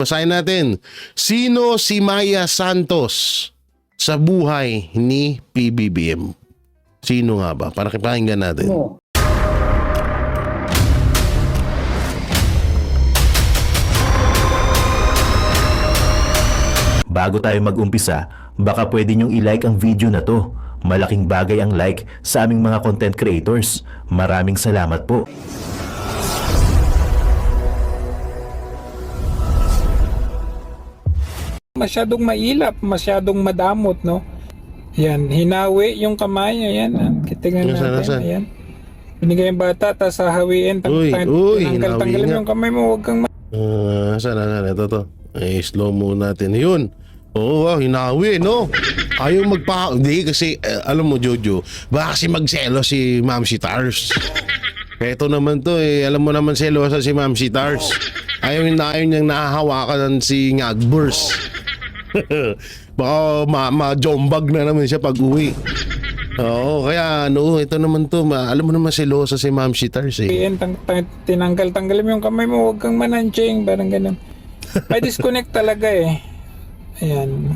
Basahin natin. Sino si Maya Santos sa buhay ni PBBM? Sino nga ba? Para pakinggan natin. Bago tayo mag-umpisa, baka pwede nyong i-like ang video na to. Malaking bagay ang like sa aming mga content creators. Maraming salamat po. Masyadong mailap, masyadong madamot, no? Yan, hinawi yung kamay, ayan. Tingnan natin, ayan. Binigay yung bata, tapos hahawiin, tanggal-tanggalin yung kamay mo, huwag kang Saan? Ito. Slow mo natin. Yun. Oo, hinawi, no? Ayaw Hindi kasi, alam mo, Jojo, baka kasi magselo si Ma'am si Tars. Ito naman to, alam mo naman selosa si Ma'am si Tars. Ayaw niyang nahahawakan si Ngagbers. Baka ma-jombag na naman siya pag uwi. Oo, kaya ito naman to, alam mo naman selosa si Ma'am si Tars tinanggal-tanggalin mo yung kamay mo, huwag kang mananching, parang ganun. May disconnect talaga Ayan.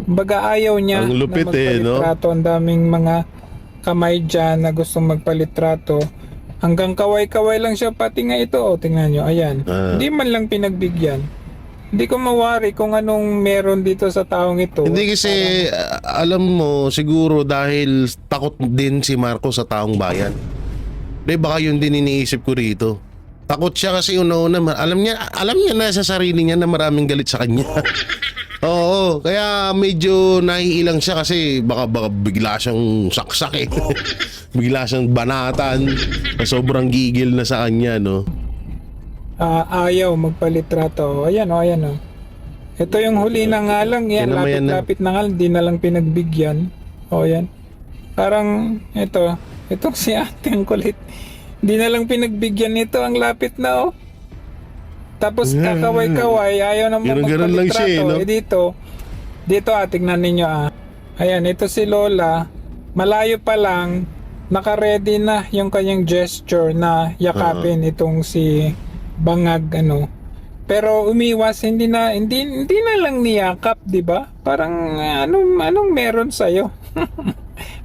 Baga ayaw niya ang lupit na magpalitrato. Ang daming mga kamay dyan na gustong magpalitrato. Hanggang kaway-kaway lang siya, pati nga ito, tingnan nyo, ayan. Hindi man lang pinagbigyan. Hindi ko mawari kung anong meron dito sa taong ito. Hindi kasi, alam mo, siguro dahil takot din si Marcos sa taong bayan. Baka yun din iniisip ko rito. Takot siya kasi una-una, alam niya na sa sarili niya na maraming galit sa kanya. Oo, kaya medyo naiilang siya kasi baka bigla siyang saksak bigla siyang banatan. Sobrang gigil na sa kanya, no? Ayaw magpalitrato. Ayan. Ito yung huli na nga lang, yan, lapit-lapit na nga, hindi na lang pinagbigyan. Yan. Parang itong si ate ang kulit. Hindi na lang pinagbigyan nito, ang lapit na Tapos kakaway-kaway, ayaw naman magpalitrato. No? Dito tignan ninyo Ayan, ito si Lola, malayo pa lang, naka-ready na yung kanyang gesture na yakapin itong si Bangag Pero umiwas, hindi na lang niyakap, 'di ba? Parang anong meron sa iyo?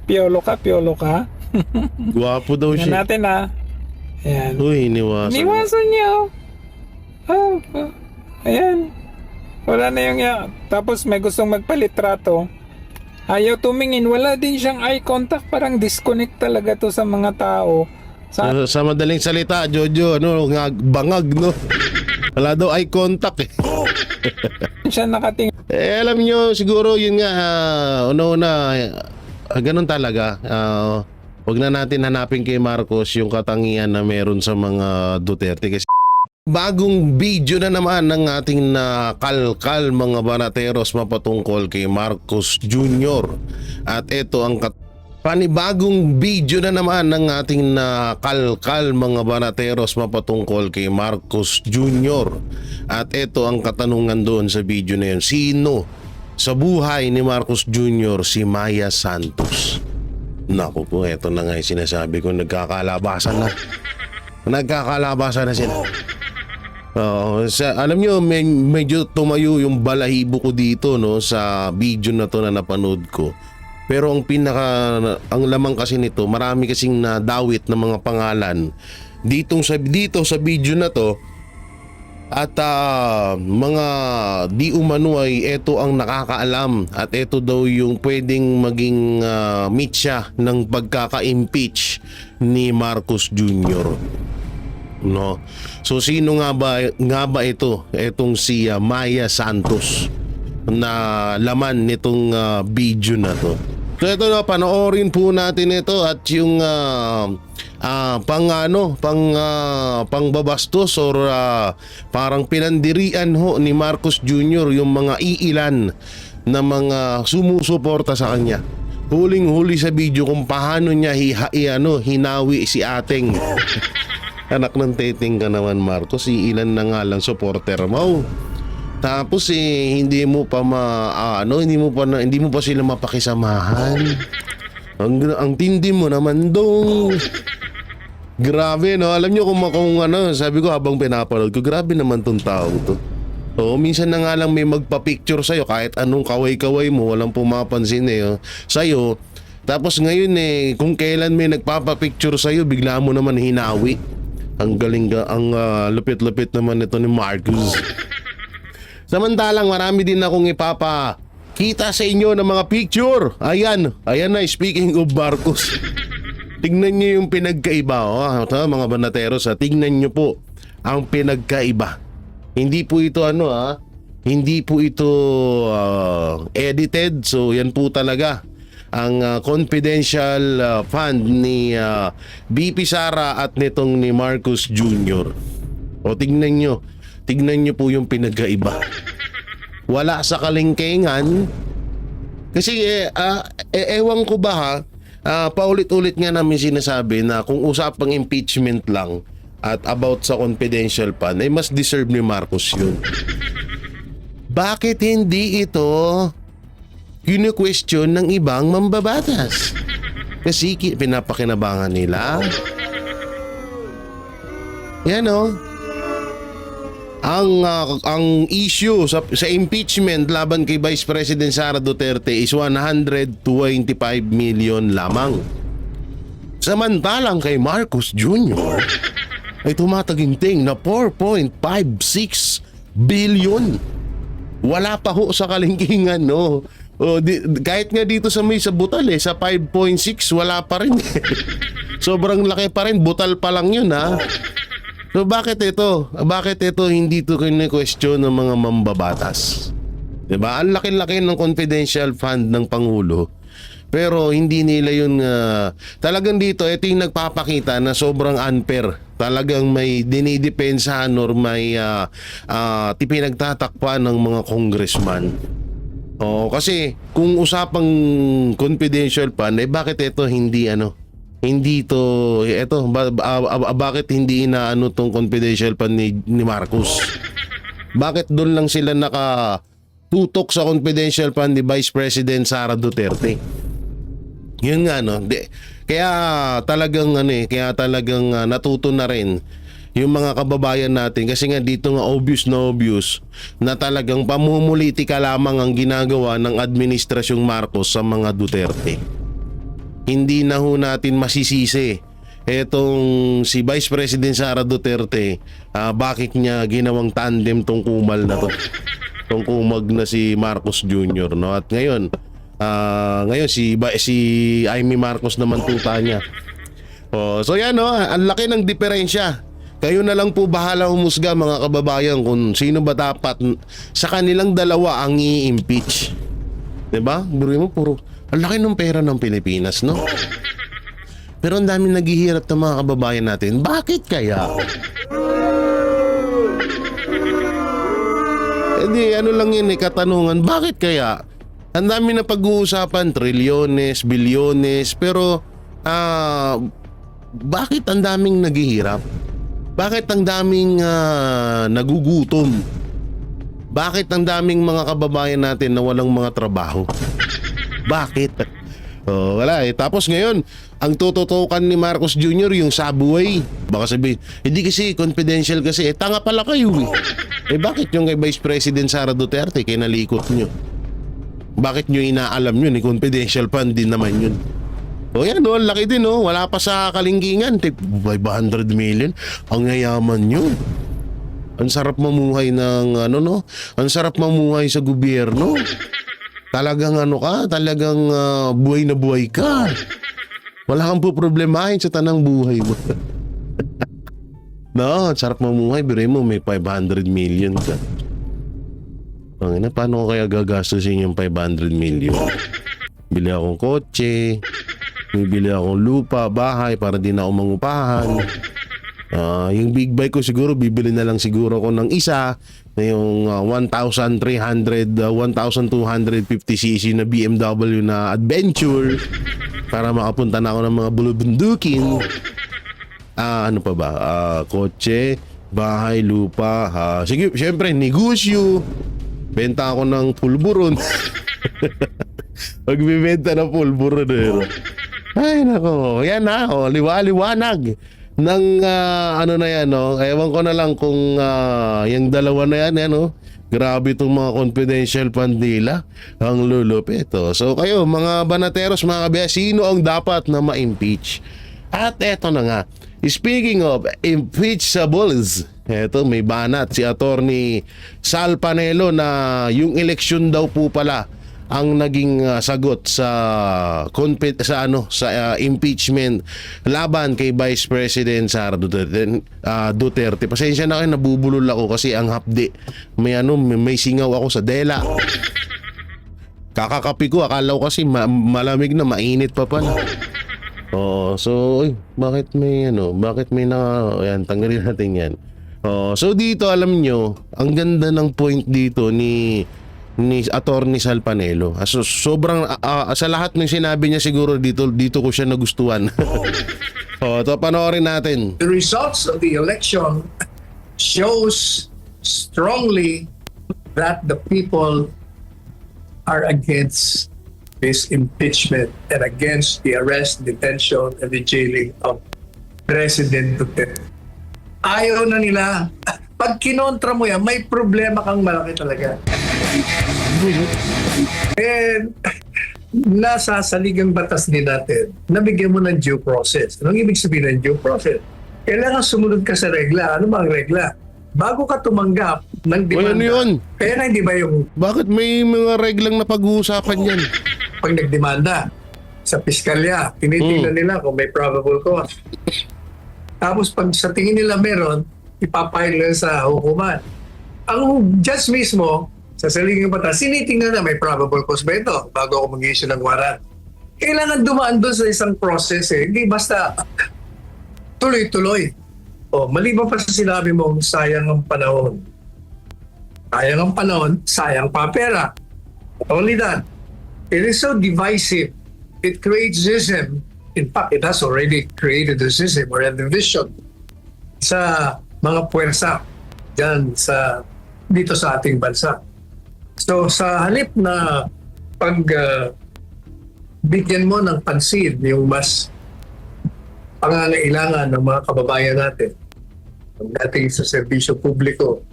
Piolo ka. Guwapo daw siya. Natin Ayan. Uy, Iniwasan niya. Ayan. Wala na yung tapos may gustong magpalitrato. Ayaw tumingin. Wala din siyang eye contact. Parang disconnect talaga to sa mga tao. Sa madaling salita, Jojo, bangag, no? Wala daw eye contact siya nakatingin. Alam nyo, siguro yun nga, ganun talaga. Wag na natin hanapin kay Marcos yung katangian na meron sa mga Duterte kasi bagong video na naman ng ating nakalkal mga banateros mapatungkol kay Marcos Jr. At ito ang panibagong video na naman ng ating nakalkal mga banateros mapatungkol kay Marcos Jr. At ito ang katanungan doon sa video na yun. Sino sa buhay ni Marcos Jr. si Maya Santos? Naku po, eto na nga yung sinasabi ko, nagkakalabasan na sila. Alam nyo, medyo tumayo yung balahibo ko dito, no, sa video na to na napanood ko. Pero ang lamang kasi nito, marami kasing nadawit na mga pangalan dito sa video na to. At mga di umano ay ito ang nakakaalam at ito daw yung pwedeng maging mitya ng pagkaka-impeach ni Marcos Jr. No? So sino nga ba ito? Itong si Maya Santos na laman nitong video na to. So ito na, panoorin po natin ito at yung pangbabastos or parang pinandirian ni Marcos Jr. yung mga iilan na mga sumusuporta sa kanya. Huling-huli sa video kung paano niya hinawi si ating anak ng teting ka naman, Marcos. Iilan na nga lang supporter mo. Tapos hindi mo pa hindi mo pa sila mapakisamahan. Ang tindi mo naman dong. Grabe, no? Alam niyo kung sabi ko habang pinapanood ko, grabe naman tong taong to. Oo, minsan na nga lang may magpa-picture sa'yo kahit anong kaway-kaway mo, walang pumapansin sa'yo. Tapos ngayon kung kailan may nagpapa-picture sa'yo, bigla mo naman hinawi. Ang galing ang lupit-lupit naman ito ni Marcos. Samantalang marami din akong ipapakita sa inyo ng mga picture. Ayan na, speaking of Marcos. Tignan nyo yung pinagkaiba. Mga banateros, tignan nyo po ang pinagkaiba. Hindi po ito hindi po ito edited. So yan po talaga ang confidential fund ni BP Sara at nitong ni Marcos Jr. O tignan nyo po yung pinagkaiba. Wala sa kalingkingan. Kasi ewan ko ba paulit-ulit nga namin sinasabi na kung usapang impeachment lang at about sa confidential fund, mas deserve ni Marcos yun. Bakit hindi ito kinu-question ng ibang mambabatas? Kasi pinapakinabangan nila. Yan ang issue sa impeachment laban kay Vice President Sara Duterte is 125 million lamang. Samantalang kay Marcos Jr. ay tumataginting na 4.56 billion. Wala pa ho sa kalingkingan, kahit nga dito sa butal sa 5.6 wala pa rin. Sobrang laki pa rin, butal pa lang yun So bakit ito? Bakit ito hindi ito kine-question ng mga mambabatas? 'Di ba? Ang laki-laki ng confidential fund ng Pangulo. Pero hindi nila yun talagang dito ito yung nagpapakita na sobrang unfair. Talagang may dinidepensahan or may pinagtatakpan ng mga congressman. Kasi kung usapang confidential fund, bakit ito hindi hindi to bakit hindi inaano tong confidential fund ni Marcos? Bakit doon lang sila nakatutok sa confidential fund ni Vice President Sara Duterte? Yun nga kaya talagang natuto na rin yung mga kababayan natin kasi nga dito nga obvious na talagang pamumulitika lamang ang ginagawa ng administrasyong Marcos sa mga Duterte. Hindi na ho natin masisisi etong si Vice President Sara Duterte bakit niya ginawang tandem tong kumal na to, tong kumag na si Marcos Jr. At ngayon si Amy Marcos naman tuta niya. So yan ang laki ng diferensya. Kayo na lang po bahala humusga mga kababayan kung sino ba dapat sa kanilang dalawa ang i-impeach. 'Di ba? Biro mo puro ang laki ng pera ng Pilipinas, Pero ang daming naghihirap ng mga kababayan natin. Bakit kaya? Ano lang yun katanungan. Bakit kaya? Ang dami na pag-uusapan, trilyones, bilyones, pero bakit ang daming naghihirap? Bakit ang daming nagugutom? Bakit ang daming mga kababayan natin na walang mga trabaho? Bakit? Wala Tapos ngayon, ang tututukan ni Marcos Jr. yung subway. Baka sabihin, hindi kasi confidential kasi. Tanga pala kayo bakit yung kay Vice President Sara Duterte kinalikot nyo? Bakit nyo inaalam yun? Confidential fund din naman yun. Yan ang laki din wala pa sa kalingkingan. 500 million. Ang yayaman nyo. Ang sarap mamuhay ng ang sarap mamuhay sa gobyerno. Talagang talagang buhay na buhay ka. Wala kang problemahin sa tanang buhay mo. Sarap mamuhay. Biro mo may 500 million ka. Paano ko kaya gagastusin yung 500 million? Bili akong kotse, bibili akong lupa, bahay para di na ako mangupahan. Yung big bike ko siguro, bibili na lang siguro ko ng isa na yung 1,250cc na BMW na Adventure para makapunta na ako ng mga bulubundukin. Ano pa ba? Kotse, bahay, lupa. Sige, syempre, negosyo. Benta ako ng pulburon. Magbibenta ng pulburon. Ay, nako. Yan liwanag. Ng na yan, Ewan ko na lang kung yung dalawa na yan, Grabe itong mga confidential fund nila. Ang lulupit. So kayo mga banateros, mga kabiya, sino ang dapat na ma-impeach? At eto na nga. Speaking of impeachables, eto may banat si Attorney Sal Panelo na yung eleksyon daw po pala ang naging sagot sa impeachment laban kay Vice President Sara Duterte. Pasensya na kayo, nabubulol ako kasi ang hapde. May singaw ako sa dela. Kakakapi ko, akala ko kasi malamig na, mainit pa pala. Oo, so bakit may ayan, tanggalin natin yan. So dito alam nyo, ang ganda ng point dito ni Attorney Sal Panelo. So, sobrang sa lahat ng sinabi niya siguro dito ko siya nagustuhan. To panoorin natin. The results of the election shows strongly that the people are against this impeachment and against the arrest, detention, and the jailing of President Duterte. Ayaw na nila. Pag kinontra mo yan, may problema kang malaki talaga. And nasa saligang batas din natin, nabigyan mo ng due process. Anong ibig sabihin ng due process? Kailangan sumunod ka sa regla. Ano ba ang regla? Bago ka tumanggap ng demanda. Ano yun? Kaya na hindi ba yung Bakit may mga reglang na pag-uusapan yan? pag nagdemanda sa piskalya, tinitingnan nila kung may probable cause. Tapos pag sa tingin nila meron, ipapile nila sa hukuman. Ang judge mismo, sa saligang batas, sinitingnan na may probable cause ba ito bago ako mag-issue ng warrant. Kailangan dumaan doon sa isang process Hindi basta tuloy-tuloy. Maliban pa sa sinabi mong sayang ang panahon. Sayang ang panahon, sayang pa pera. Not only that, it is so divisive. It creates schism. In fact, it has already created a schism or a division sa mga puwersa dyan dito sa ating bansa. So sa halip na bigyan mo ng pansin yung mas pangangailangan ng mga kababayan natin, ang dating sa serbisyo publiko,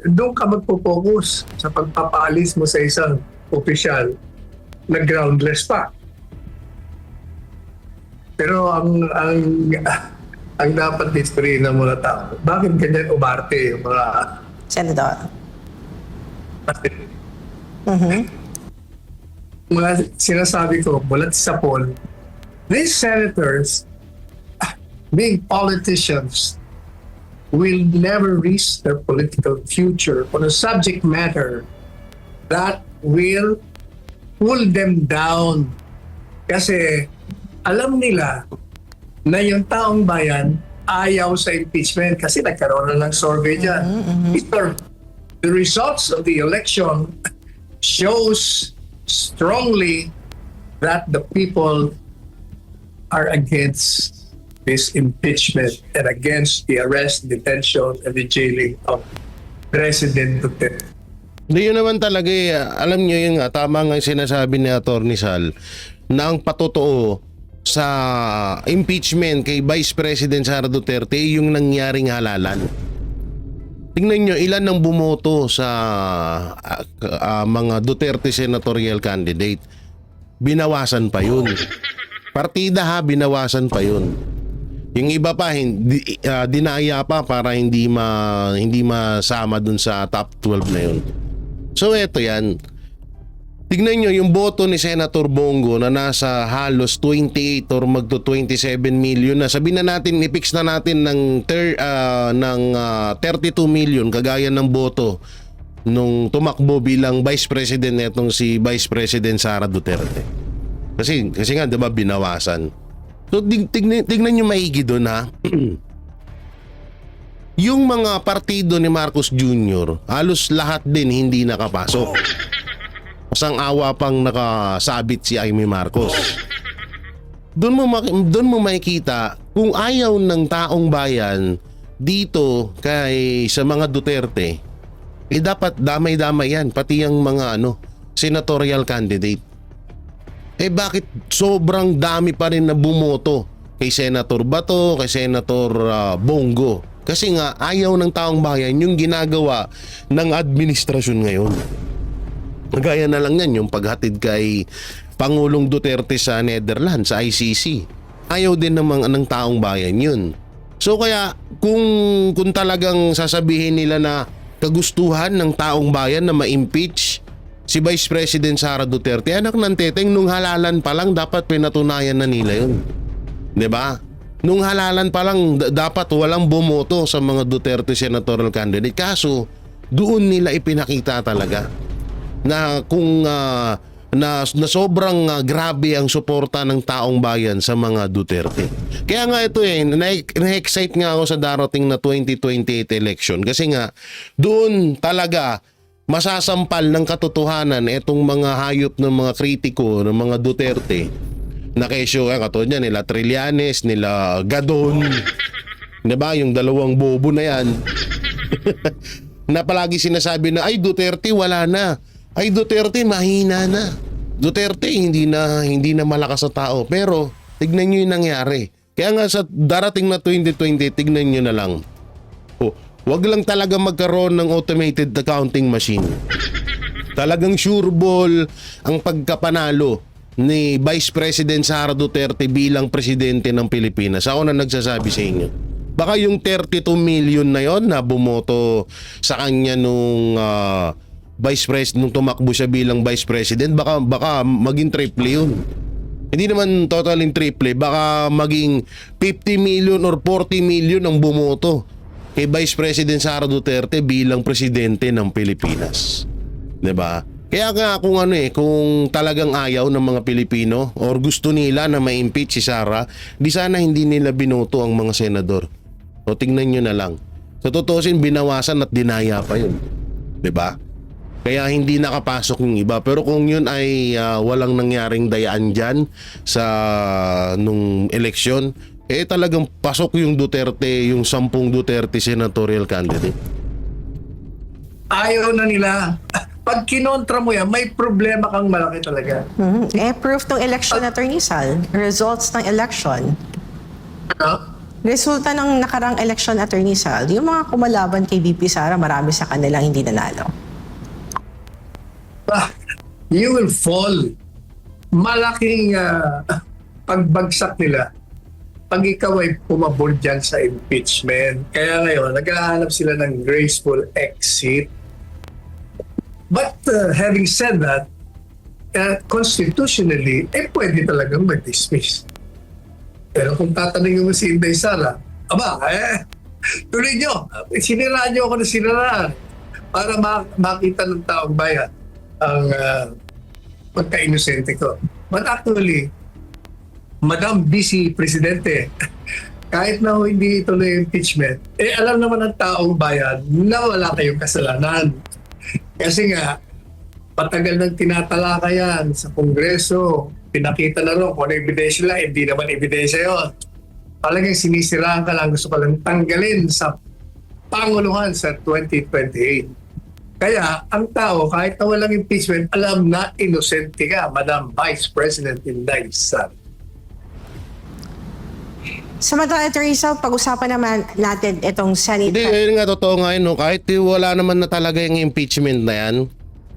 doon ka magpo-focus sa pagpapaalis mo sa isang opisyal na groundless pa. Pero ang dapat disprihin ng mga tao, bakit ganyan umarte yung mga Senator. Mm-hmm. mga sinasabi ko mula sa poll, these senators, being politicians, will never reach their political future on a subject matter that will pull them down. Kasi alam nila na yung taong bayan ayaw sa impeachment kasi nagkaroon na ng survey dyan. The results of the election shows strongly that the people are against this impeachment and against the arrest, detention, and the jailing of President Duterte. Hindi yun naman talaga alam nyo yung tama nga yung sinasabi ni Attorney Sal na ang patotoo sa impeachment kay Vice President Sara Duterte yung nangyaring halalan. Tingnan nyo ilan ang bumoto sa mga Duterte senatorial candidate. Binawasan pa yun. Partida binawasan pa yun. Yung iba pa dinaya pa para hindi masama dun sa top 12 na yun. So eto yan. Tignan nyo yung boto ni Senator Bongo na nasa halos 28 or magto 27 million na. Sabihin na natin, i-fix na natin ng 32 million kagaya ng boto nung tumakbo bilang Vice President netong si Vice President Sara Duterte. Kasi nga 'di ba binawasan. So tignan nyo maigi doon Yung mga partido ni Marcos Jr. halos lahat din hindi nakapasok. Masang awa pang nakasabit si Amy Marcos. Doon mo makikita kung ayaw ng taong bayan dito sa mga Duterte, dapat damay-damay yan, pati yung mga senatorial candidate. Bakit sobrang dami pa rin na bumoto kay Senator Bato, kay Senator Bongo? Kasi nga ayaw ng taong bayan yung ginagawa ng administrasyon ngayon. Gaya na lang yan yung paghatid kay Pangulong Duterte sa Netherlands, sa ICC. Ayaw din ng taong bayan yun. So kaya kung talagang sasabihin nila na kagustuhan ng taong bayan na ma-impeach si Vice President Sara Duterte, anak ng teteng, nung halalan pa lang dapat pinatunayan na nila yun. 'Di ba? Nung halalan pa lang dapat walang bumoto sa mga Duterte senatorial candidate. Kaso doon nila ipinakita talaga na kung na sobrang grabe ang suporta ng taong bayan sa mga Duterte. Kaya nga ito na-excite nga ako sa darating na 2028 election kasi nga doon talaga masasampal ng katotohanan itong mga hayop ng mga kritiko ng mga Duterte na kesyo katulad niya nila Trillanes, nila Gadon, 'di ba? Yung dalawang bobo na yan. Na palagi sinasabi na ay Duterte wala na. Ay Duterte mahina na. Duterte hindi na malakas sa tao. Pero tignan niyo yung nangyari. Kaya nga sa darating na 2020, tignan niyo na lang. Wag lang talaga magkaroon ng automated accounting machine. Talagang sure ball ang pagkapanalo ni Vice President Sara Duterte bilang presidente ng Pilipinas. Ako na nagsasabi sa inyo. Baka yung 32 million na yon na bumoto sa kanya nung Vice President, nung tumakbo siya bilang Vice President, baka maging triple yun. Hindi naman totaling triple, baka maging 50 million or 40 million ang bumoto kay Vice President Sara Duterte bilang presidente ng Pilipinas. 'Di ba? Kaya nga kung talagang ayaw ng mga Pilipino or gusto nila na ma-impeach si Sara, di sana hindi nila binoto ang mga senador. O tingnan nyo na lang. Sa tutusin, binawasan at dinaya pa yun. 'Di ba? Kaya hindi nakapasok yung iba. Pero kung yun ay walang nangyaring dayaan dyan sa nung eleksyon, talagang pasok yung Duterte, yung 10 Duterte senatorial candidate. Ayaw na nila. Pag kinontra mo yan, may problema kang malaki talaga. Proof ng election, Attorney Sal. Results ng election. Ano? Resulta ng nakarang election, Attorney Sal. Yung mga kumalaban kay VP Sara, marami sa kanilang hindi nanalo. You will fall. Malaking pagbagsak nila pag ikaw ay pumabor dyan sa impeachment. Kaya ngayon, naghahanap sila ng graceful exit. But having said that, constitutionally, pwede talagang mag-dismiss. Pero kung tatanungin mo si Inday Sara, tuloy nyo, siniraan nyo ako na siniraan para makita ng taong bayan ang pagka-inosente ko. But actually, Madam Vice Presidente, kahit na hindi ituloy yung impeachment, alam naman ng taong bayan na wala kayong kasalanan. Kasi nga, patagal nang tinatalaka yan sa Kongreso, pinakita na rin kung ano ebidensya lang, hindi naman ebidensya yun. Talagang sinisiraan ka lang, gusto ka lang tanggalin sa Panguluhan sa 2028. Kaya, ang tao, kahit na walang impeachment, alam na inosente ka, Madam Vice President Inday Sara. Samantala, Attorney Sal, pag-usapan naman natin itong Senate. Hindi, yun nga, totoo nga yun. No? Kahit wala naman na talaga yung impeachment na yan,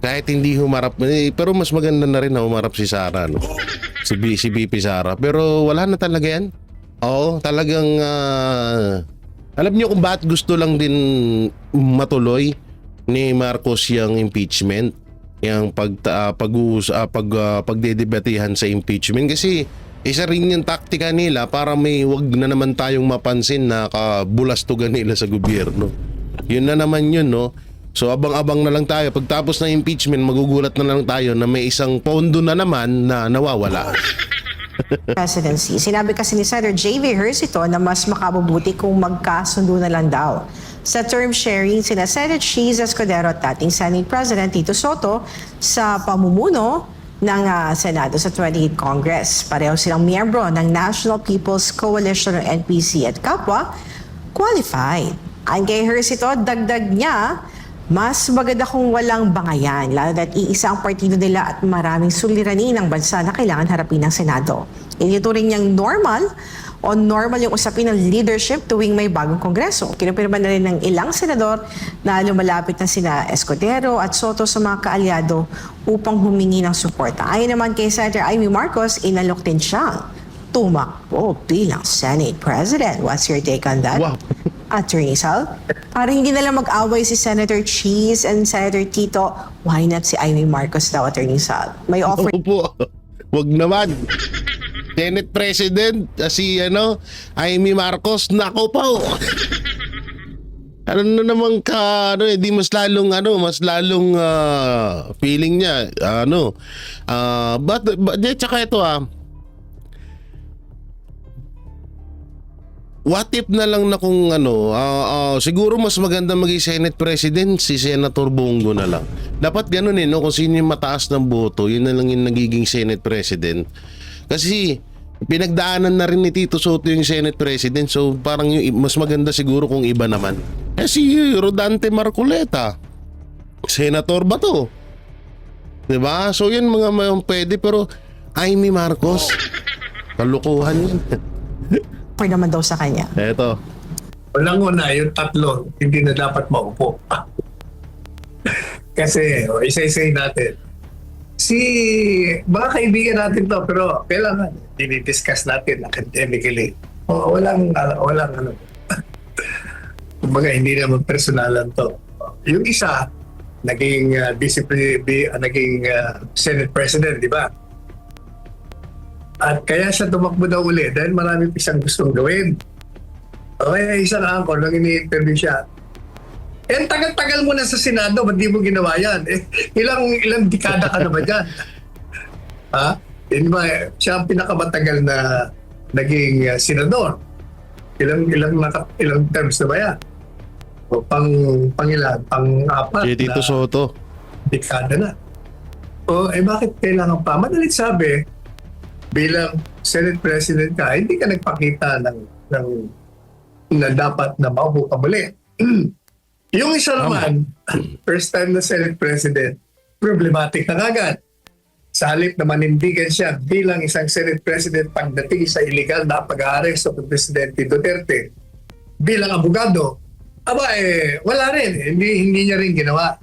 kahit hindi humarap, pero mas maganda na rin na humarap si Sara, no? Si VP Sara. Pero wala na talaga yan. Oo, talagang, alam niyo kung bakit gusto lang din matuloy ni Marcos yung impeachment, yung pagdedebatehan sa impeachment, kasi isa rin yung taktika nila para may wag na naman tayong mapansin na kabulastugan nila sa gobyerno. Yun na naman yun, no? So abang-abang na lang tayo. Pagtapos ng impeachment, magugulat na lang tayo na may isang pondo na naman na nawawala. Presidency. Sinabi kasi ni Senator J.V. Ejercito na mas makabubuti kung magkasundo na lang daw sa term sharing sina Senator Cheese Escudero at dating Senate President Tito Soto sa pamumuno ng Senado sa 28th Congress. Pareho silang miyembro ng National People's Coalition o NPC at kapwa qualified. Ang kay Ejercito, dagdag niya, mas maganda kung walang bangayan, lalo na't iisa ang partido nila at maraming suliranin ng bansa na kailangan harapin ng Senado. Itinuturing niyang normal o normal yung usapin ng leadership tuwing may bagong kongreso. Kinupirma na rin ng ilang senador na lumalapit na sina Escudero at Soto sa mga kaalyado upang humingi ng suporta. Ayon naman kay Senator Amy Marcos, inalok din siyang tumakbo bilang Senate President. What's your take on that? Wow. Attorney Sal? Para hindi na lang mag-away si Senator Cheese and Senator Tito, why not si Amy Marcos daw, Attorney Sal? May offer Opo. Wag naman. Senate President, si Amy Marcos, nako po. Ano na naman di mas lalong feeling niya, tsaka ito what if na lang na kung siguro mas maganda maging Senate President si Senator Bongo na lang. Dapat ganun kung sino yung mataas ng boto, yun na lang yung nagiging Senate President. Kasi pinagdaanan na rin ni Tito Soto yung Senate President, so parang mas maganda siguro kung iba naman. Si Rodante Marcoleta, Senator ba to? Diba? So yun mga pwede, pero Amy Marcos, kalukuhan yun. naman daw sa kanya. Eto. Unang-una, yung tatlo, hindi na dapat maupo. Kasi, isa-isay natin. Baka kaibigan natin to, pero kailangan dinidiscuss natin academically. Walang kumbaga, hindi naman personalan to. Yung isa, naging Senate President, di ba? At kaya siya tumakbo daw uli dahil marami pa siyang gustong gawin. O kaya isang anchor, nang ini-interview siya, tagal-tagal mo na sa Senado, ba't di mo ginawa yan? Ilang dekada ka na ba dyan? Ha? Hindi ba, siya ang pinakamatagal na naging senador. Ilang terms na ba yan? O pang-apat Si Tito Soto. dekada na. Bakit kailangan pa? Madalit sabi, bilang Senate President ka, hindi ka nagpakita na dapat na maupo ka muli. Yung isa naman, first time na Senate President, problematic na agad. Sa halip na manindigan siya bilang isang Senate President pagdating sa illegal na pag-aaresto ng Presidente Duterte, bilang abogado, wala rin. Hindi niya rin ginawa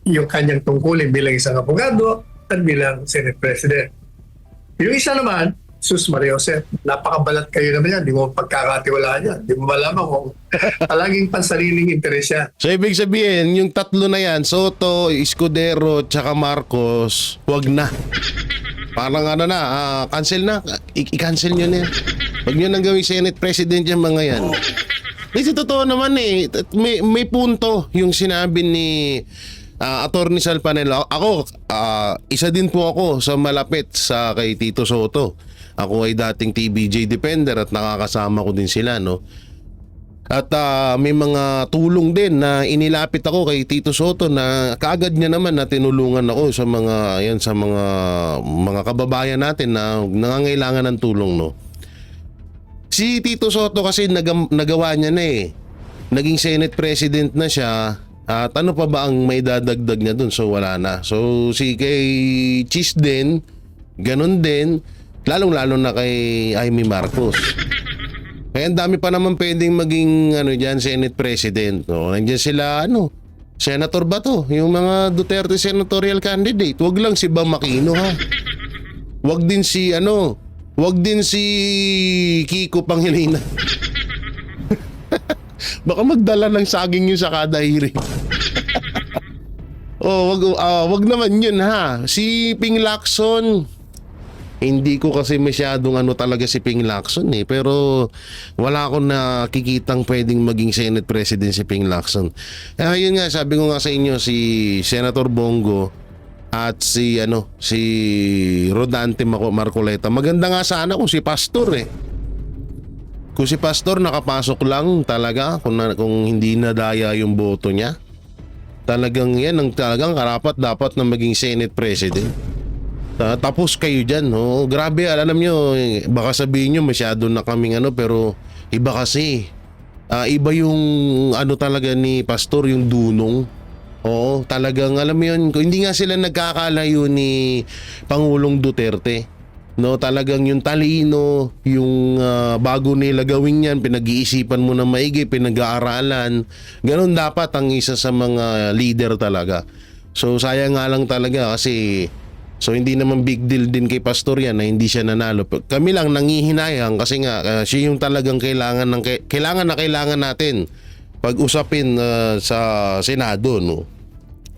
yung kanyang tungkulin bilang isang abogado at bilang Senate President. Yung isa naman, Sus Maria Jose, napakabalat kayo naman yan. Di mo pagkakatiwalaan yan. Di mo malaman kung palaging pansariling interes siya. So ibig sabihin, yung tatlo na yan, Soto, Escudero, tsaka Marcos, wag na. Parang cancel na. I-cancel nyo na yan. Wag nyo nang gawing Senate President yung mga yan. Kasi totoo naman may punto yung sinabi ni Attorney Sal Panelo. Ako, isa din po ako sa malapit sa kay Tito Soto. Ako ay dating TBJ Defender at nakakasama ko din sila, no? At may mga tulong din na inilapit ako kay Tito Soto na kaagad niya naman na tinulungan ako sa mga kababayan natin na nangangailangan ng tulong, no? Si Tito Soto kasi nagawa niya na Naging Senate President na siya. At ano pa ba ang may dadagdag niya dun? So wala na. So si kay Cheese din, ganun din. Lalong-lalo na kay Amy Marcos. Kaya ang dami pa naman pwedeng maging diyan Senate President. No? Nandiyan sila Senator ba to? Yung mga Duterte senatorial candidate. Wag lang si Bam Aquino, ha. Wag din si Kiko Pangilinan. Baka magdala ng saging yun sa kada hearing. Wag naman yun, ha. Si Ping Lacson, hindi ko kasi masyadong talaga si Ping Lacson pero wala akong nakikitang pwedeng maging Senate President si Ping Lacson. Yun nga, sabi ko nga sa inyo, si Senator Bongo at si Rodante Marcoleta. Maganda nga sana kung si Pastor Kung si Pastor nakapasok lang talaga, kung hindi nadaya yung boto niya, talagang yan ang talagang karapat dapat na maging Senate President. Tapos kayo dyan, grabe, alam nyo, baka sabihin nyo masyado na kaming pero iba kasi. Iba yung talaga ni Pastor, yung dunong. Oo, talagang alam mo yun, hindi nga sila nagkakalayo ni Pangulong Duterte. No, talagang yung talino, yung bago nila gawin yan, pinag-iisipan mo na maigi, pinag-aaralan. Ganun dapat ang isa sa mga leader talaga. So sayang nga lang talaga kasi so hindi naman big deal din kay Pastor yan na hindi siya nanalo. Kami lang nangihinayang kasi nga siya yung talagang kailangan na natin pag-usapin sa Senado, no.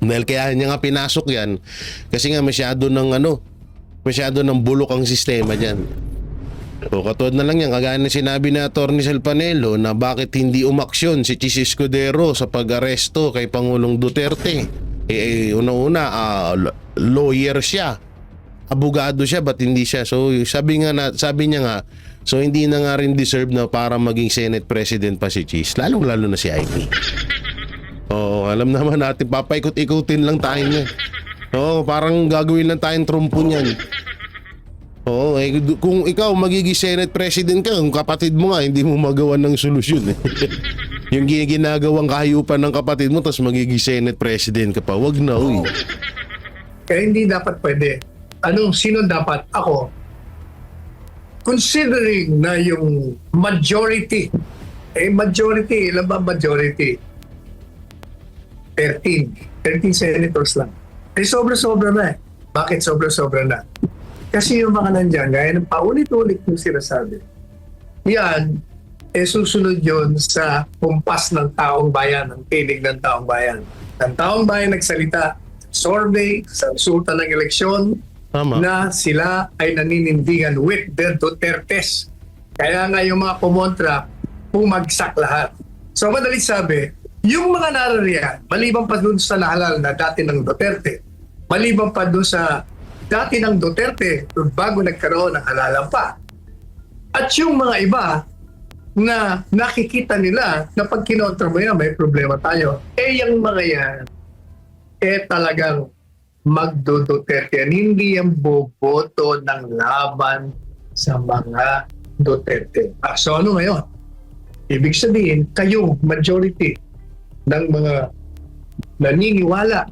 Dahil kaya niya nga pinasok yan kasi nga masyado ng bulok ang sistema dyan. So katulad na lang yan, kagaya na sinabi ni Atty. Sel Panelo na bakit hindi umaksyon si Chis Escudero sa pag-aresto kay Pangulong Duterte. Una-una, lawyer siya, abogado siya, ba't hindi siya? So sabi niya nga, so hindi na nga rin deserve na para maging Senate President pa si Chis, lalong-lalo na si Amy. Oo, alam naman natin, papaikot-ikutin lang tayo niya. Oo, parang gagawin lang tayong trumpo niyan. Oo, kung ikaw magiging Senate President ka, kung kapatid mo nga, hindi mo magawa ng solusyon. Yung ginagawang kahayupan ng kapatid mo, tapos magiging Senate President ka pa. Wag na, uy. Kaya hindi dapat pwede. Sino dapat? Ako. Considering na yung majority, ilan ba majority? 13 senators lang. Sobra-sobra na eh. Bakit sobra-sobra na? Kasi yung mga nandyan, gaya ng paulit-ulit yung sinasabi, yan, susunod yun sa kumpas ng taong bayan, ng tinig ng taong bayan. Ang taong bayan nagsalita, survey, sa resulta ng eleksyon, Tama. na sila ay naninindigan with the Dutertes. Kaya nga yung mga kumontra, pumagsak lahat. So madalit sabi, yung mga narariyan, maliban pa dun sa nahalal na dati ng Duterte, maliban pa dun sa dati ng Duterte bago nagkaroon ng halalan pa. At yung mga iba na nakikita nila na pag kinontra mo yan, may problema tayo. Yung mga yan, talagang magdo-Duterte yan. Hindi yan boboto ng laban sa mga Duterte. So ano ngayon? Ibig sabihin, kayo, majority ng mga naniniwala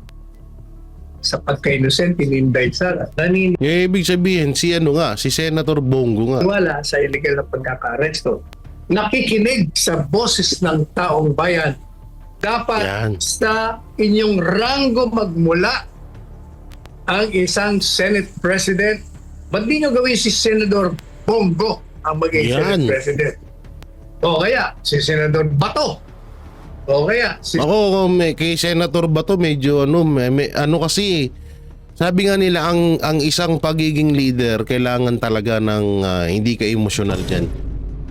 sa pagka-innocent, in-indict Sara, Ibig sabihin, si Senator Bongo nga. naniniwala sa illegal na pagkaka-aresto, nakikinig sa boses ng taong bayan, dapat Yan. sa inyong ranggo magmula ang isang Senate President. Ba't di nyo gawin si Senador Bongo ang maging Yan. Senate President? O kaya si Senador Bato. O kaya si Ako, kay Senator Bato, medyo kasi, sabi nga nila, ang isang pagiging leader, kailangan talaga ng hindi ka emotional dyan.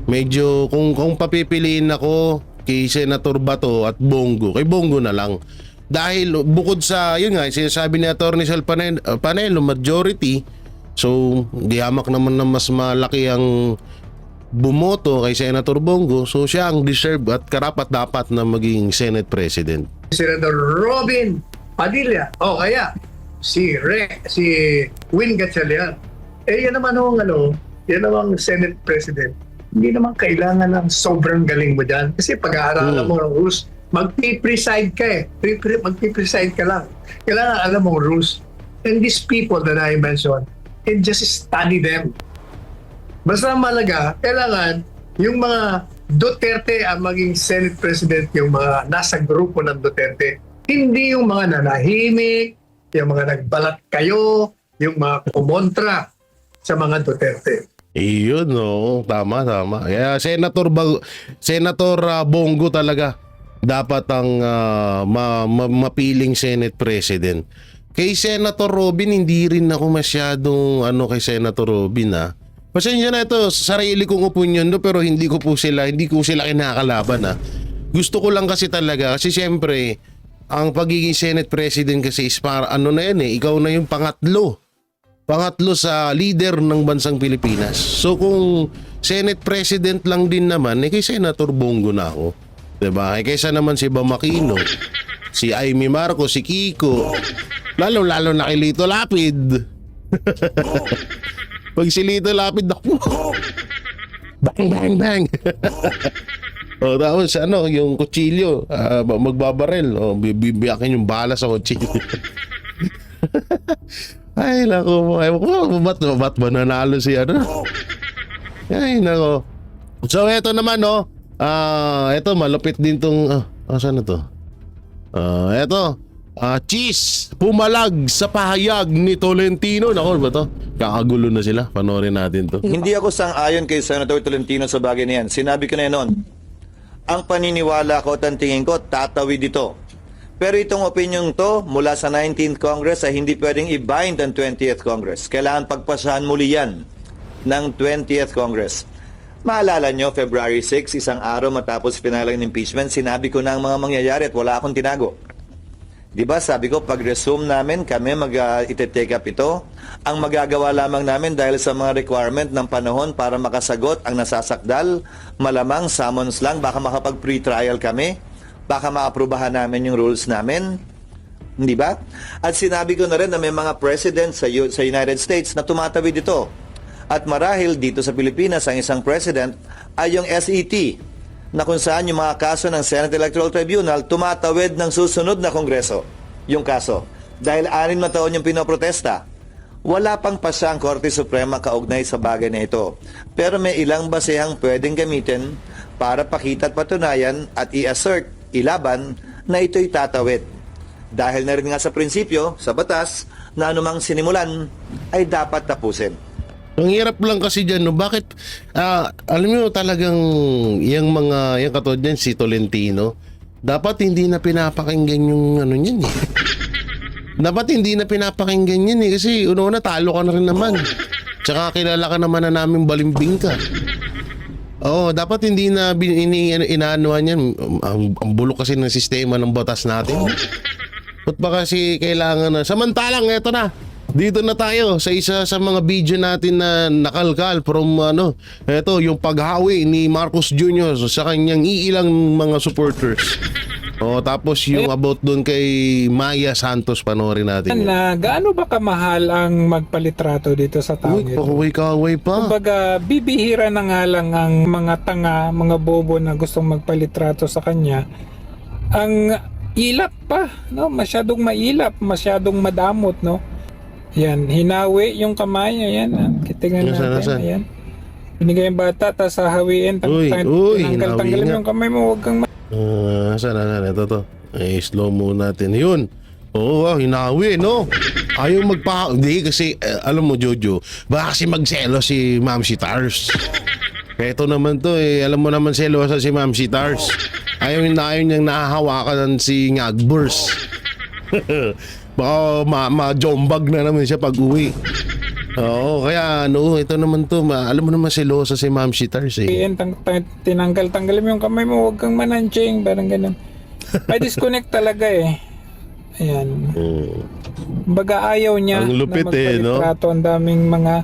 Medyo, kung papipiliin ako kay Senator Bato at Bongo, kay Bongo na lang. Dahil bukod sa, yun nga, sinasabi ni Atty. Sel Panelo, majority, so, di hamak naman na mas malaki ang bumoto kay Senator Bongo, so siya ang deserve at karapat-dapat na maging Senate President. Senador Robin Padilla. O kaya si Win Gatchalian. Yan naman yan naman Senate President. Hindi naman kailangan ng sobrang galing mo dyan. Kasi pag-aaralan mo ng rules, magpipreside ka eh. Magpipreside ka lang. Kailangan alam mong rules. And these people that I mentioned, and just study them. Basta malaga, kailangan yung mga Duterte ang maging Senate President, yung mga nasa grupo ng Duterte. Hindi yung mga nanahimik, yung mga nagbalat kayo, yung mga kumontra sa mga Duterte. Iyon, no. Tama. Kaya Senator Bongo talaga dapat ang mapiling Senate President. Kay Senator Robin, hindi rin ako masyadong kay Senator Robin Pasensya na ito, sarili kong opinion pero hindi ko sila kinakalaban Gusto ko lang kasi talaga, kasi siyempre, ang pagiging Senate President kasi is para ikaw na yung pangatlo sa leader ng bansang Pilipinas. So kung Senate President lang din naman, kay Senator Bongo na ako. Diba? Kaysa naman si Bam Aquino, si Amy Marcos, si Kiko, lalo na kay Lito Lapid. Pag si Lito Lapid, bang. Tapos yung kutsilyo, magbabarel, bibiyakin yung bala sa kutsilyo. Ay, nako. Ay, ba't ba nanalo si ano? Ay, nako. So, eto naman, no. Eto, malupit din tong... saan na to? Eto. Cheese. Pumalag sa pahayag ni Tolentino. Nako, ba to? Kakagulo na sila. Panoorin natin to. Hindi ako sang-ayon kay Senator Tolentino sa bagay na yan. Sinabi ko na yan noon. Ang paniniwala ko at ang tingin ko, tatawid ito. Pero itong opinion to mula sa 19th Congress ay hindi pwedeng i-bind ang 20th Congress. Kailangan pagpasahan muli yan ng 20th Congress. Maalala nyo, February 6, isang araw matapos pinalang ng impeachment, sinabi ko na ang mga mangyayari at wala akong tinago. Diba, sabi ko, pag-resume namin, kami ite-take up ito. Ang magagawa lamang namin dahil sa mga requirement ng panahon para makasagot ang nasasakdal, malamang summons lang, baka makapag-pre-trial kami, baka maaprubahan namin yung rules namin. Hindi ba? At sinabi ko na rin na may mga president sa United States na tumatawid ito. At marahil dito sa Pilipinas, ang isang president ay yung SET, na kung saan yung mga kaso ng Senate Electoral Tribunal tumatawid ng susunod na Kongreso. Yung kaso. Dahil 6 na taon yung pinoprotesta. Wala pang pasa ang Korte Suprema kaugnay sa bagay na ito. Pero may ilang basehang pwedeng gamitin para pakita at patunayan at i-assert, ilaban na ito'y tatawid. Dahil na rin nga sa prinsipyo, sa batas, na anumang sinimulan ay dapat tapusin. Ang hirap lang kasi dyan, no? Bakit, alam mo talagang yung katulad yan, si Tolentino, dapat hindi na pinapakinggan yung ano niyan eh. Dapat hindi na pinapakinggan yan eh, kasi una talo ka na rin naman. Tsaka kilala ka naman na namin balimbing ka. Oo, dapat hindi na inaanuhan yan. Ang bulok kasi ng sistema ng batas natin. Ba't ba kasi kailangan na, samantalang eto na. Dito na tayo sa isa sa mga video natin na nakalkal from eto yung paghawi ni Marcos Jr. sa kanyang iilang mga supporters. Tapos yung about doon kay Maya Santos, panoorin natin. Na gaano ba kamahal ang magpalitrato dito sa taong Uy, ito? pakaway-kaway pa. Kumbaga, bibihira na nga lang ang mga tanga, mga bobo na gustong magpalitrato sa kanya. Ang ilap pa, no? Masyadong mailap, masyadong madamot, no? Yan, hinawi yung kamay, ayan, kitingan natin, Nasaan? ayan. Binigay yung bata, tapos hahawiin, Uy, hinawi tanggalin nga. yung kamay mo, huwag kang Saan? Ito to. Slow mo natin. Yun. Oo, hinawi, no? Ayaw Hindi kasi, alam mo, Jojo, baka kasi magselo si Ma'am si Tars. Ito naman to, alam mo naman selosa si Ma'am si Tars. Ayaw niyang nahahawakan si Ngagburs. Baka ma-jombag na naman siya pag uwi. Oo, kaya ito naman to, alam mo naman selosa si Ma'am si Tars eh. Tanggalin mo yung kamay mo, huwag kang mananching, parang ganun. May disconnect talaga eh. Ayan. Baga ayaw niya Ang lupit na magpalitrato. Ang daming mga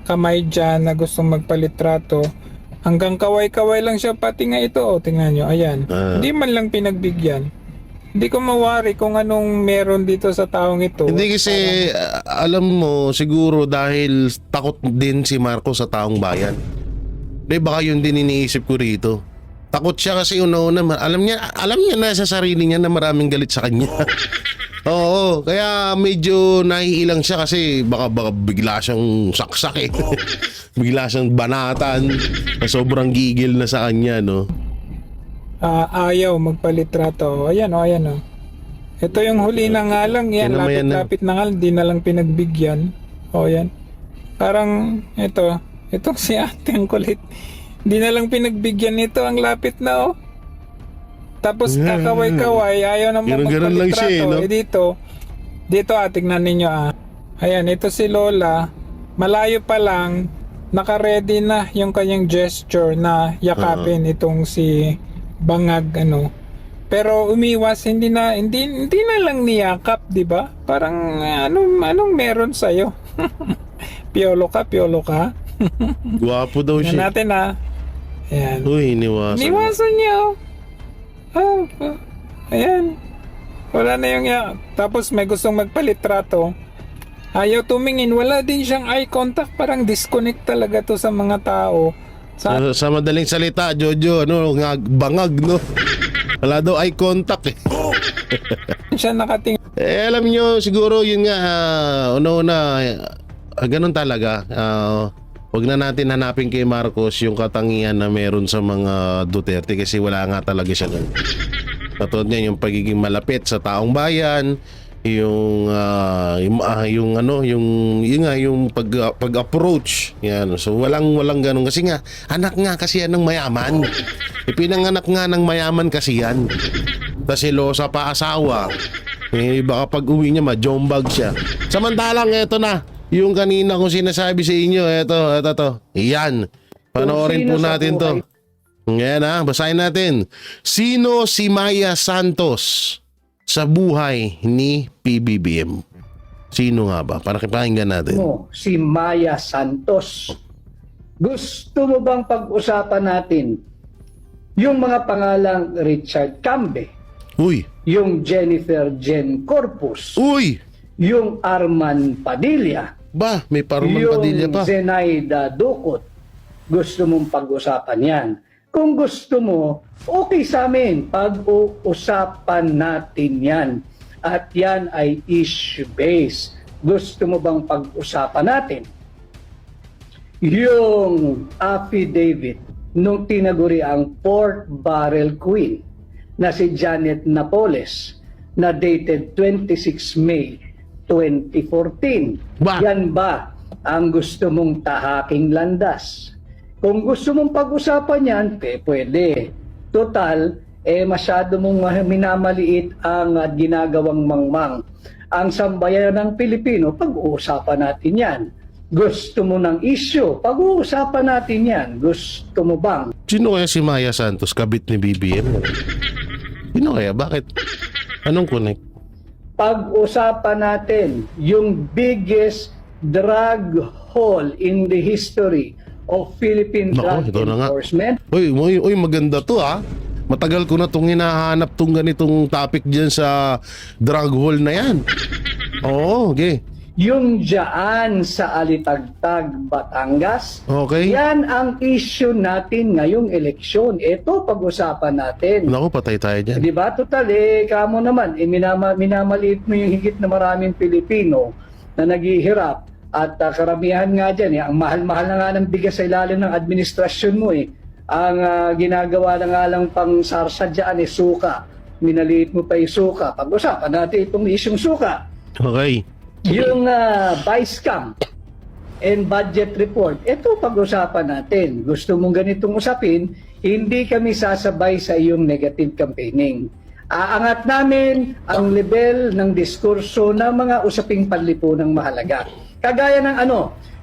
kamay dyan na gustong magpalitrato. Hanggang kaway-kaway lang siya, pati nga ito. Tingnan nyo, ayan. Hindi man lang pinagbigyan. Hindi ko mawari kung anong meron dito sa taong ito. Hindi kasi, alam mo, siguro dahil takot din si Marcos sa taong bayan. Di baka yun din iniisip ko rito. Takot siya kasi una-una, alam niya na sa sarili niya na maraming galit sa kanya. Oo, kaya medyo naiilang siya kasi baka bigla siyang saksak eh. Bigla siyang banatan. Sobrang gigil na sa kanya, no? Ayaw magpalitrato. Ayan o, ayan o. Ito yung huli na nga lang. Yan, Kinamayan na. lapit na nga. Di na lang pinagbigyan. O, yan. Parang, ito. Itong si ate, ang kulit. Di na lang pinagbigyan nito. Ang lapit na o. Tapos kakaway-kaway. Ayaw naman Ganun lang siya, magpalitrato. no? Dito tignan ninyo Ayan, ito si Lola. Malayo pa lang. Naka-ready na yung kanyang gesture na yakapin itong si Bangag pero umiwas, hindi na lang niyakap, di ba? Parang anong meron sa iyo? Piolo ka. Gwapo daw Tingnan siya. natin Ayan. Uy, Niwasan niya. Ayan. Wala na yung tapos may gustong magpalitrato. Ayaw tumingin, wala din siyang eye contact, parang disconnect talaga to sa mga tao. Sa madaling salita, Jojo, bangag, no? Wala daw eye contact eh. Siya nakatingin. Alam nyo, siguro yun nga, una-una, ganun talaga. Wag na natin hanapin kay Marcos yung katangian na meron sa mga Duterte kasi wala nga talaga siya nun. Katulad niya yung pagiging malapit sa taong bayan, yung pag-approach. Yan. So walang ganun kasi nga anak nga kasi yan ng mayaman. Ipinanganak nga ng mayaman kasi yan. Tapos silosa pa asawa. Baka pag uwi niya majombag siya. Samantalang eto na, yung kanina kong sinasabi sa inyo, eto. Iyan. Panoorin po natin to. Ngayon basahin natin. Sino si Maya Santos sa buhay ni PBBM? Sino nga ba? Para pakinggan natin. Si Maya Santos. Gusto mo bang pag-usapan natin yung mga pangalang Richard Cambe, Uy! yung Jennifer Jen Corpus, Uy! yung Arman Padilla, Ba, may Arman Padilla pa. yung Zenaida Ducot? Gusto mong pag-usapan yan? Kung gusto mo, okay sa amin. Pag-uusapan natin yan. At yan ay issue-based. Gusto mo bang pag-usapan natin yung affidavit nung tinaguri ang Pork Barrel Queen na si Janet Napoles na dated 26 May 2014? Ba? Yan ba ang gusto mong tahaking landas? Kung gusto mong pag-usapan yan, pwede. Total, masyado mong minamaliit ang ginagawang mangmang. Ang sambayan ng Pilipino, pag-uusapan natin yan. Gusto mo ng issue, pag-uusapan natin yan. Gusto mo bang? Sino kaya si Maya Santos, kabit ni BBM? Sino kaya? Bakit? Anong connect? Pag-usapan natin yung biggest drug haul in the history of Philippine Nako, Drug ito na nga. Enforcement. Uy, maganda to Matagal ko na itong hinahanap tong ganitong topic dyan sa drug hole na yan. Oo, okay. Yung dyan sa Alitagtag, Batangas, Okay. yan ang issue natin ngayong eleksyon. Ito pag-usapan natin. Naku, patay tayo dyan. Di ba? Total, kamo naman, minamaliit mo yung higit na maraming Pilipino na naghihirap. At karamihan nga dyan, ang mahal-mahal na nga ng bigas sa ilalim ng administrasyon mo. Ang ginagawa na nga lang pang sarsa dyan suka. Minaliit mo pa yung suka. Pag-usapan natin itong isyong suka. Okay. Yung vice camp and budget report, ito pag-usapan natin. Gusto mong ganitong usapin, hindi kami sasabay sa iyong negative campaigning. Aangat namin ang level ng diskurso ng mga usaping panlipunang mahalaga. Kagaya ng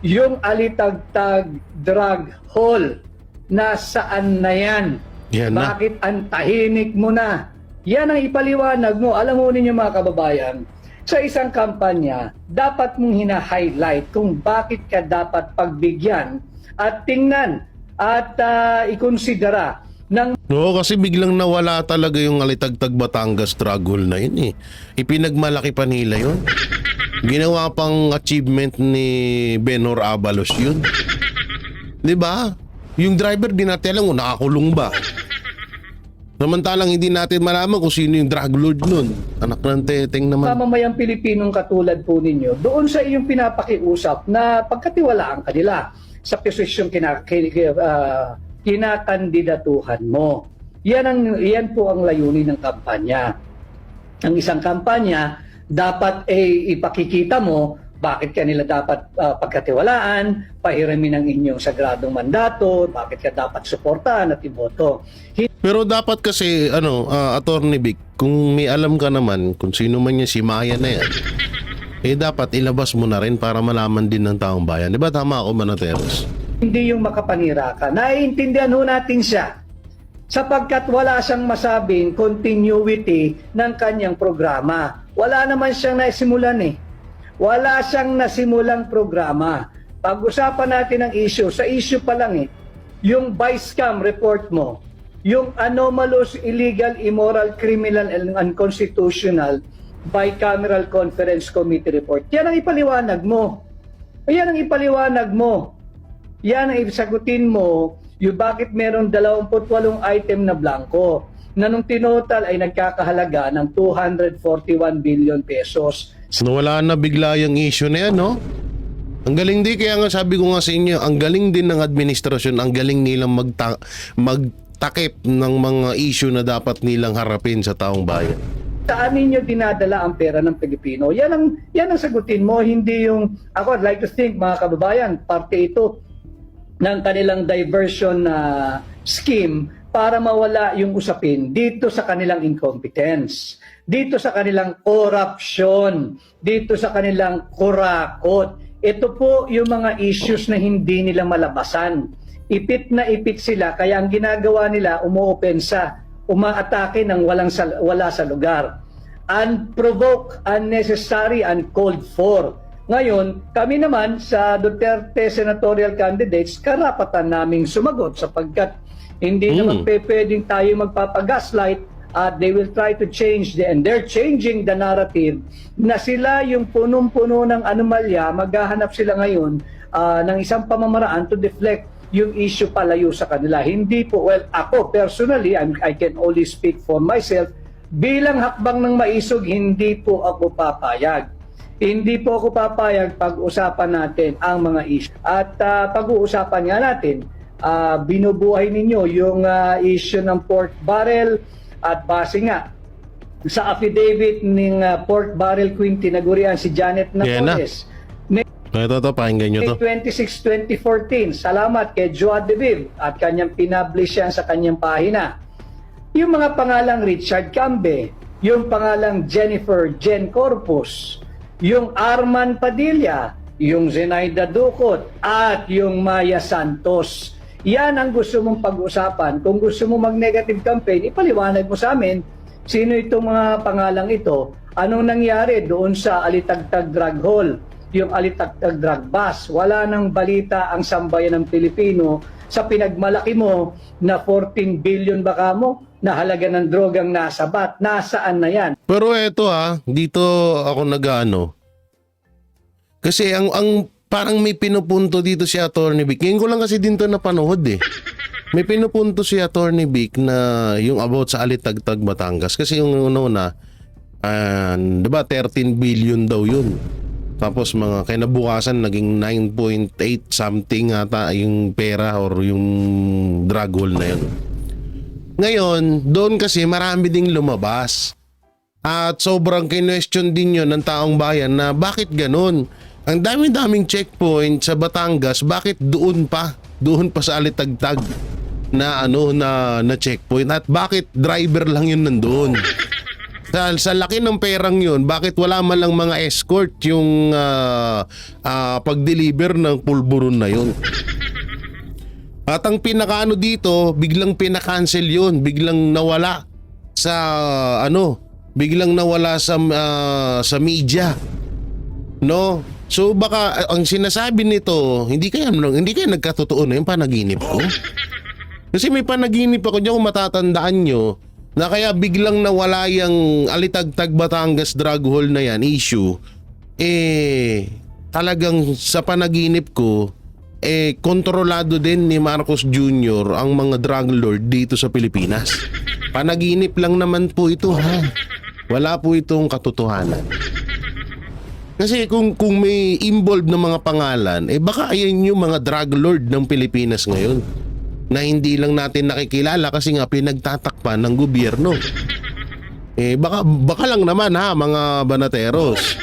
yung Alitagtag drug haul, nasaan na yan? Yan na. Bakit ang tahimik mo na? Yan ang ipaliwanag mo. Alam mo ninyo mga kababayan, sa isang kampanya, dapat mong hina-highlight kung bakit ka dapat pagbigyan at tingnan at ikonsidera ng Oo, kasi biglang nawala talaga yung Alitagtag Batangas struggle na yun Ipinagmalaki pa nila yun. Ginawa pang achievement ni Benhur Abalos yun. Di ba? Yung driver di natin alam kung nakakulong ba. Samantalang hindi natin malaman kung sino yung drug lord nun. Anak ng teteng naman. mamamayang Pilipinong katulad po ninyo doon sa iyong pinapakiusap na pagkatiwalaan kanila sa posisyong kinakandidatuhan mo. Yan po ang layunin ng kampanya. Ang isang kampanya, dapat ipakikita mo bakit kanila dapat pagkatiwalaan, pahiramin ang inyong sagradong mandato, bakit ka dapat suportahan at iboto. Pero dapat kasi, Attorney Vic, kung may alam ka naman kung sino man yan, si Maya na yan, dapat ilabas mo na rin para malaman din ng taong bayan. Di ba tama ako, Manateros? Hindi yung makapanira ka. Naiintindihan ho natin siya sapagkat wala siyang masabing continuity ng kanyang programa. Wala naman siyang naisimulan Wala siyang nasimulang programa. Pag-usapan natin ang issue. Sa issue pa lang yung vice cam report mo, yung anomalous, illegal, immoral, criminal, and unconstitutional bicameral conference committee report. Yan ang ipaliwanag mo. Yan ang ipaliwanag mo. Yan ang isagutin mo yung bakit meron 28 item na blanco. na nung tinotal ay nagkakahalaga ng 241 billion pesos. Nawala na bigla yung issue na yan, no? Ang galing din, kaya nga sabi ko nga sa inyo, ang galing din ng administrasyon, ang galing nilang magtakip ng mga issue na dapat nilang harapin sa taong bayan. Saan ninyo dinadala ang pera ng Pilipino? Yan ang sagutin mo, hindi yung, ako I'd like to think mga kababayan, parte ito ng kanilang diversion scheme para mawala yung usapin dito sa kanilang incompetence, dito sa kanilang corruption, dito sa kanilang kurakot. Ito po yung mga issues na hindi nila malabasan. Ipit na ipit sila, kaya ang ginagawa nila, umuopensa, umaatake ng wala sa lugar. Unprovoked, unnecessary, uncalled for. Ngayon, kami naman sa Duterte senatorial candidates, karapatan naming sumagot sapagkat hindi naman pwedeng tayo magpapagaslight at they will try to change and they're changing the narrative na sila yung punong-puno ng anomalya, maghahanap sila ngayon ng isang pamamaraan to deflect yung issue palayo sa kanila. Hindi po, well, ako personally, I can only speak for myself, bilang hakbang ng maisog, hindi po ako papayag. Hindi po ako papayag pag-usapan natin ang mga issue. At pag-uusapan nga natin, binubuhay ninyo yung issue ng pork barrel at base nga sa affidavit ng pork barrel queen tinagurian si Janet Napoles. Ito, pakinggan nyo to. 26, 2014, salamat kay Joa de Viv at kanyang pinablish yan sa kanyang pahina. Yung mga pangalang Richard Cambe, yung pangalang Jennifer Jen Corpus, yung Arman Padilla, yung Zenaida Ducot, at yung Maya Santos. Yan ang gusto mong pag-usapan. Kung gusto mo mag-negative campaign, ipaliwanag mo sa amin sino itong mga pangalang ito, anong nangyari doon sa Alitagtag Drug Hall, yung Alitagtag Drug Bus. Wala nang balita ang sambayan ng Pilipino sa pinagmalaki mo na 14 billion baka mo na halaga ng drogang nasa bat. Nasaan na yan? Pero eto dito ako nag-ano. Kasi ang parang may pinupunto dito si Attorney Vic. Ngayon ko lang kasi din to napanood eh. May pinupunto si Attorney Vic na yung about sa Alitagtag Batangas. Kasi yung una, diba 13 billion daw yun. Tapos mga kinabukasan naging 9.8 something ata yung pera or yung drug haul na yun. Ngayon, doon kasi marami ding lumabas. At sobrang kinwestiyon din yun ng taong bayan na bakit ganun? Ang dami-daming checkpoint sa Batangas, bakit doon pa sa Alitagtag na na checkpoint at bakit driver lang yun nandoon? Sa laki ng perang yun, bakit wala man lang mga escort yung pag-deliver ng pulburon na yun? At ang pinakaano dito, biglang pinakancel yun, biglang nawala sa sa media. No? So baka ang sinasabi nito, hindi kaya nagkatotoo na yung panaginip ko? Kasi may panaginip ako diyan kung matatandaan nyo na kaya biglang nawala yung Alitagtag Batangas drug haul na yan issue. Talagang sa panaginip ko kontrolado din ni Marcos Jr. ang mga drug lord dito sa Pilipinas. Panaginip lang naman po ito Wala po itong katotohanan. Kasi kung may involved na mga pangalan, baka ayan yung mga drug lord ng Pilipinas ngayon na hindi lang natin nakikilala kasi nga pinagtatakpan ng gobyerno. Baka lang naman mga banateros.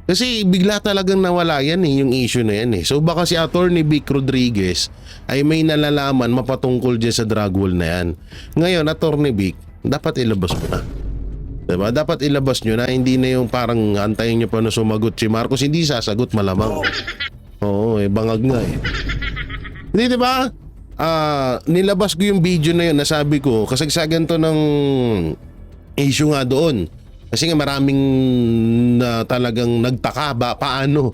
Kasi bigla talagang nawala yan yung issue na yan So baka si Attorney Vic Rodriguez ay may nalalaman mapatungkol dyan sa drug haul na yan. Ngayon, Attorney Vic, dapat ilabas mo na. Diba? Dapat ilabas nyo na, hindi na yung parang antayin nyo pa na sumagot si Marcos. Hindi sasagot malamang. Oo, bangag nga Hindi diba? Nilabas ko yung video na yun, nasabi ko, kasagsagan to ng issue nga doon. Kasi nga maraming talagang nagtaka paano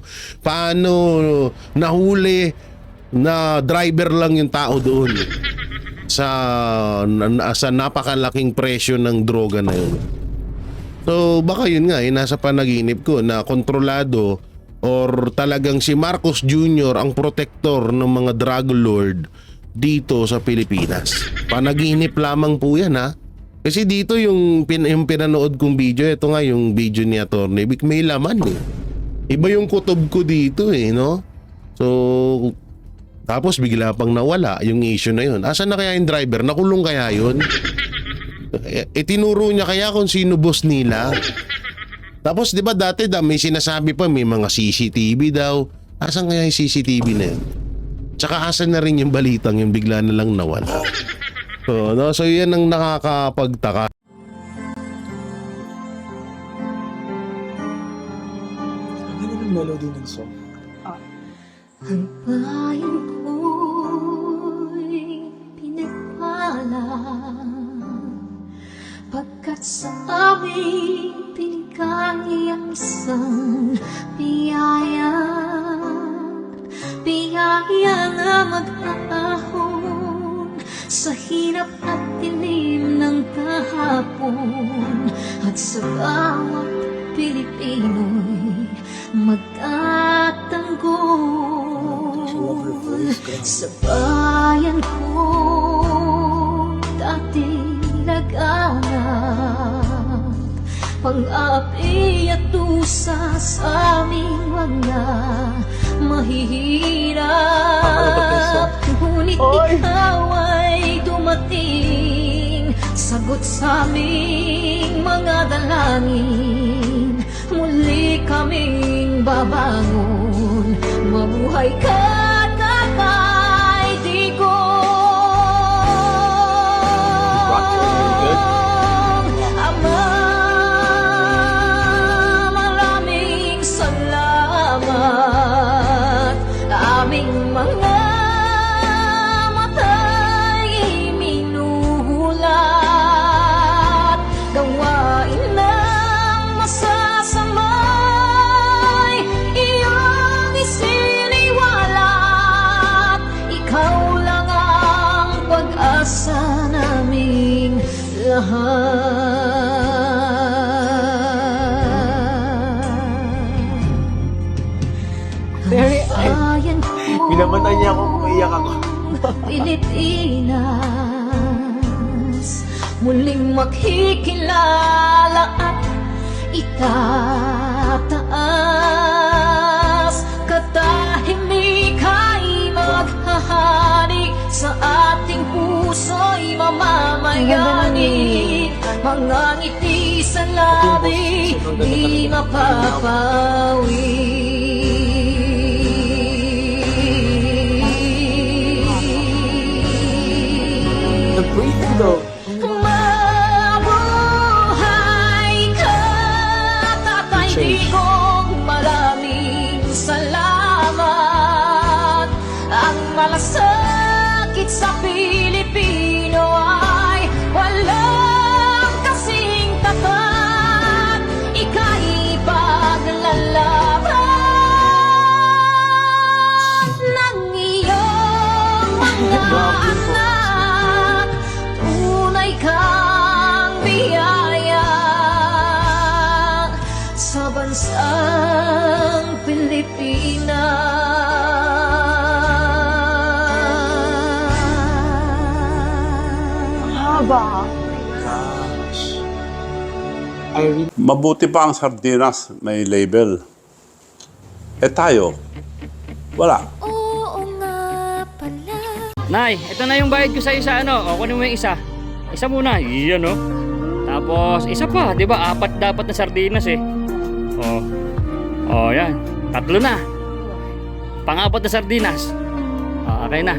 nahuli na driver lang yung tao doon sa napakalaking presyo ng droga na yun. So baka yun nga nasa panaginip ko na kontrolado or talagang si Marcos Jr. ang protector ng mga drug lord dito sa Pilipinas. Panaginip lamang po yan ha. Kasi dito yung pinanood kong video, ito nga yung video ni Atty. Vic, may laman eh. Iba yung kutob ko dito eh, no? So, tapos bigla pang nawala yung issue na yun. Asan na kaya yung driver? Nakulong kaya yun? Tinuro niya kaya kung sino boss nila? Tapos di ba dati may sinasabi pa may mga CCTV daw. Asan kaya yung CCTV na yun? Tsaka asan na rin yung balitang yung bigla na lang nawala? So, no? So yan ang nakakapagtaka. Ang bayan ko'y pinagpala pagkat sa amin pinigay ang isang biyaya na mag-ahon sa hirap at dilim ng kahapon at sa bawat Pilipino'y magtatanggol sa bayan ko dating laganap pang-api at dusa sa aming mga mahihirap ngunit ikaw ay dumating sagot sa aming mga dalangin muli kaming babangon mabuhay ka Tatay Digong Ama maraming salamat aming mga mata'y minuhulat gawain ng masasamay iyong isiniwalat ikaw lang ang pag-asa naming lahat Pinamatay niya ako kung iyak ako. Pilipinas muling makikilala at itataas katahimikay maghahari sa ating puso'y mamamayani mga ngiti sa labi di mapapawi Mabuhay ka, Tatay Digong, maraming salamat. Ang malasakit sa Pilipino ay walang kasing tapat. Ika'y paglalaban ng iyong mga anak. Tunay kang biyaya sa bansang Pilipinas. Mabuti pa ang sardinas, may label. Tayo, wala. Nay, ito na yung bayad ko sa isa, ano? O, kunin mo yung isa. Isa muna, iyan, no? Tapos, isa pa, di ba? 4 dapat na sardinas, eh. Yan. 3 na. Pang-4 na sardinas. Okay na.